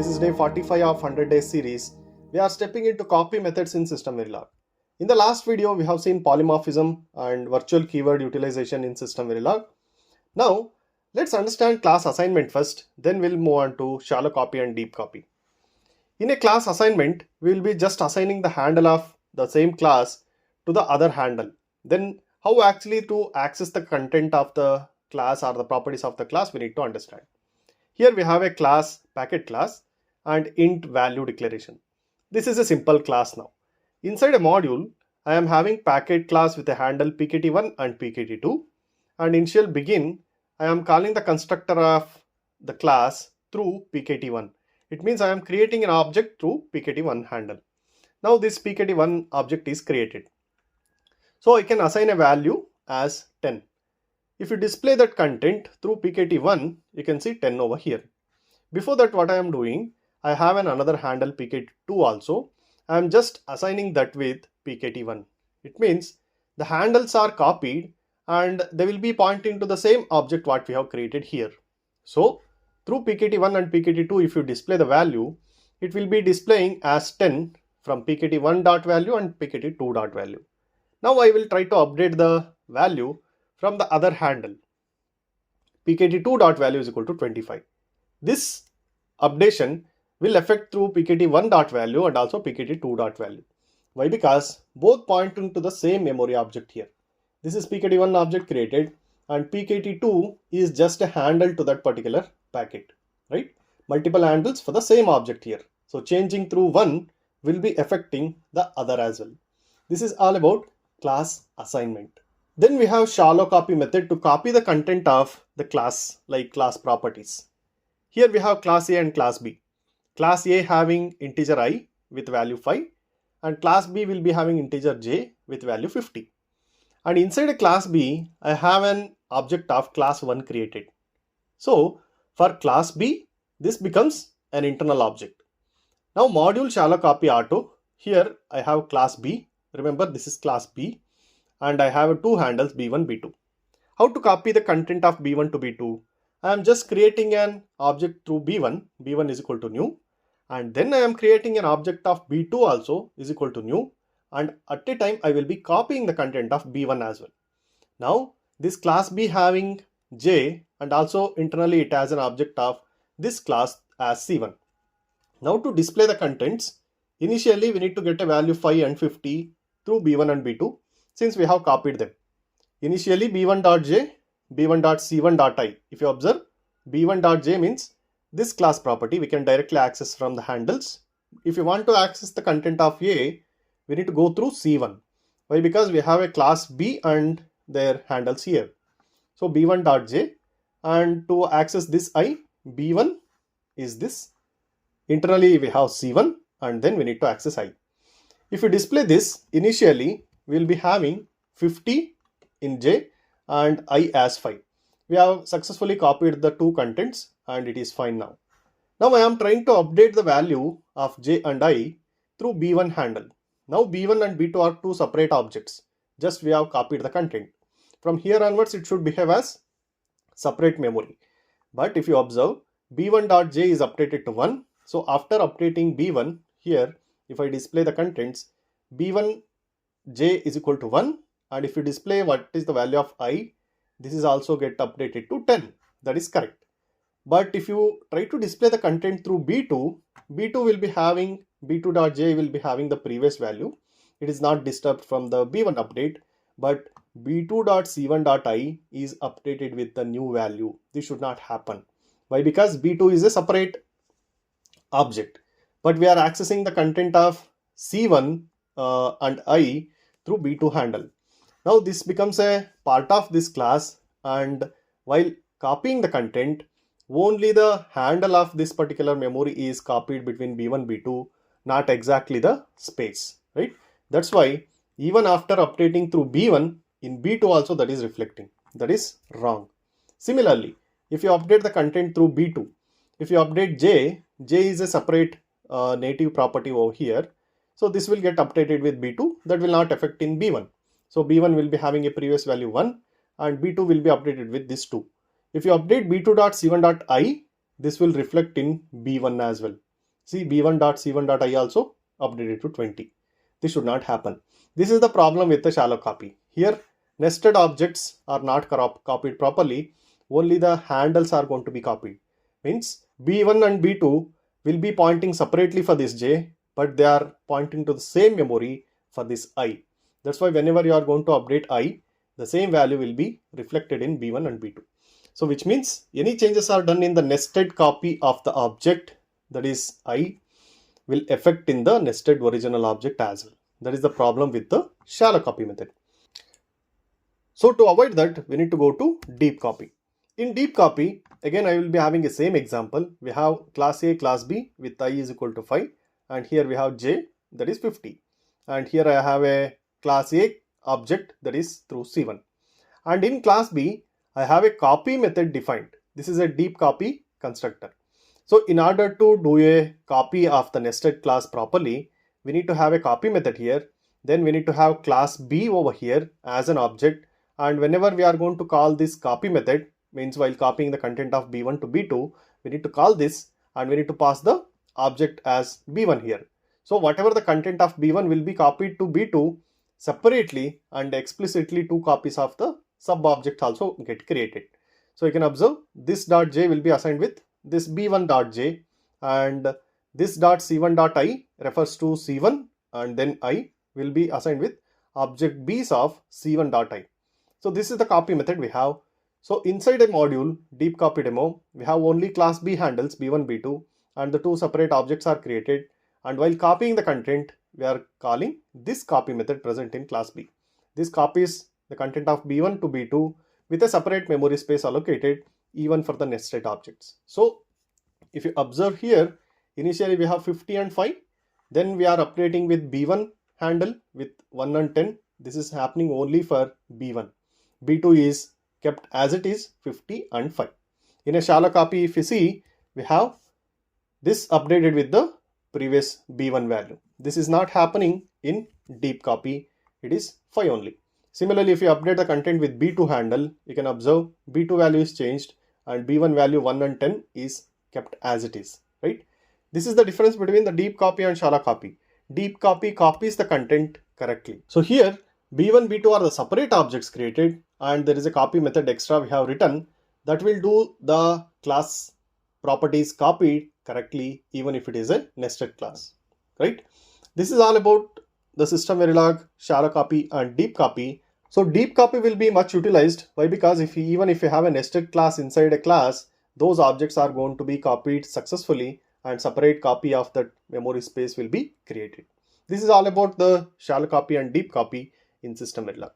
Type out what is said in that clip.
This is day 45 of 100 days series. We are stepping into copy methods in SystemVerilog. In the last video, we have seen polymorphism and virtual keyword utilization in SystemVerilog. Now, let's understand class assignment first, then we'll move on to shallow copy and deep copy. In a class assignment, we will be just assigning the handle of the same class to the other handle. Then how actually to access the content of the class or the properties of the class we need to understand. Here we have a class, packet class, and int value declaration. This is a simple class now. Inside a module, I am having packet class with a handle pkt1 and pkt2, and initial begin, I am calling the constructor of the class through pkt1. It means I am creating an object through pkt1 handle. Now this pkt1 object is created. So I can assign a value as 10. If you display that content through pkt1, you can see 10 over here. Before that, what I am doing, I have another handle pkt2 also. I am just assigning that with pkt1. It means the handles are copied and they will be pointing to the same object what we have created here. So through pkt1 and pkt2, if you display the value, it will be displaying as 10 from pkt1 dot value and pkt2 dot value. Now I will try to update the value from the other handle. pkt2 dot value is equal to 25. This updation will affect through pkt1 dot value and also pkt2 dot value. Why? Because both pointing to the same memory object here. This is pkt1 object created and pkt2 is just a handle to that particular packet, right? Multiple handles for the same object here. So changing through one will be affecting the other as well. This is all about class assignment. Then we have shallow copy method to copy the content of the class, like class properties. Here we have class A and class B. Class A having integer I with value 5 and class B will be having integer j with value 50. And inside a class B, I have an object of class 1 created. So for class B, this becomes an internal object. Now module shallow copy auto. Here I have class B. Remember, this is class B. And I have two handles b1, b2. How to copy the content of b1 to b2? I am just creating an object through b1. b1 is equal to new. And then I am creating an object of b2 also is equal to new. And at a time, I will be copying the content of b1 as well. Now, this class B having j and also internally it has an object of this class as c1. Now to display the contents, initially we need to get a value 5 and 50 through b1 and b2. Since we have copied them. Initially b1.j, b1.c1.i. If you observe, b1.j means this class property we can directly access from the handles. If you want to access the content of A, we need to go through c1. Why? Because we have a class B and their handles here. So b1.j, and to access this I, b1 is this. Internally we have c1 and then we need to access I. If you display this, initially we will be having 50 in j and I as 5. We have successfully copied the two contents and it is fine now. Now I am trying to update the value of j and I through b1 handle. Now b1 and b2 are two separate objects. Just we have copied the content. From here onwards it should behave as separate memory. But if you observe, b1.j is updated to 1. So after updating b1 here, if I display the contents, b1 j is equal to 1, and if you display what is the value of I, this is also get updated to 10. That is correct. But if you try to display the content through b2, b2 will be having, b2.j will be having the previous value. It is not disturbed from the b1 update, but b2.c1.i is updated with the new value. This should not happen. Why? Because b2 is a separate object, but we are accessing the content of c1 and I through b2 handle. Now this becomes a part of this class, and while copying the content, only the handle of this particular memory is copied between b1 b2, not exactly the space, right? That's why even after updating through b1, in b2 also that is reflecting. That is wrong. Similarly, if you update the content through b2, if you update j is a separate native property over here. So this will get updated with b2, that will not affect in b1. So b1 will be having a previous value 1 and b2 will be updated with this 2. If you update b2.c1.i, this will reflect in b1 as well. See, b1.c1.i also updated to 20. This should not happen. This is the problem with the shallow copy. Here, nested objects are not copied properly. Only the handles are going to be copied. Means b1 and b2 will be pointing separately for this j, but they are pointing to the same memory for this I. That's why whenever you are going to update I, the same value will be reflected in b1 and b2. So which means any changes are done in the nested copy of the object, that is I, will affect in the nested original object as well. That is the problem with the shallow copy method. So to avoid that, we need to go to deep copy. In deep copy, again I will be having a same example. We have class A, class B with I is equal to 5, and here we have j, that is 50. And here I have a class A object, that is through C1. And in class B, I have a copy method defined. This is a deep copy constructor. So in order to do a copy of the nested class properly, we need to have a copy method here. Then we need to have class B over here as an object. And whenever we are going to call this copy method, means while copying the content of B1 to B2, we need to call this and we need to pass the object as B1 here. So whatever the content of B1 will be copied to B2 separately, and explicitly 2 copies of the sub object also get created. So you can observe this dot j will be assigned with this b1 dot j, and this dot c1 refers to c1, and then I will be assigned with object b's of c1 dot I. So this is the copy method we have. So inside a module deep copy demo, we have only class B handles b1 b2, and the 2 separate objects are created, and while copying the content we are calling this copy method present in class B. This copies the content of b1 to b2 with a separate memory space allocated even for the nested objects. So if you observe here, initially we have 50 and 5, then we are updating with b1 handle with 1 and 10. This is happening only for b1. b2 is kept as it is, 50 and 5. In a shallow copy, if you see, we have this updated with the previous b1 value. This is not happening in deep copy, it is 5 only. Similarly, if you update the content with b2 handle, you can observe b2 value is changed and b1 value 1 and 10 is kept as it is, right? This is the difference between the deep copy and shallow copy. Deep copy copies the content correctly. So here b1, b2 are the separate objects created, and there is a copy method extra we have written that will do the class properties copied correctly even if it is a nested class, right? This is all about the SystemVerilog shallow copy and deep copy. So deep copy will be much utilized. Why? Because even if you have a nested class inside a class, those objects are going to be copied successfully and separate copy of that memory space will be created. This is all about the shallow copy and deep copy in SystemVerilog.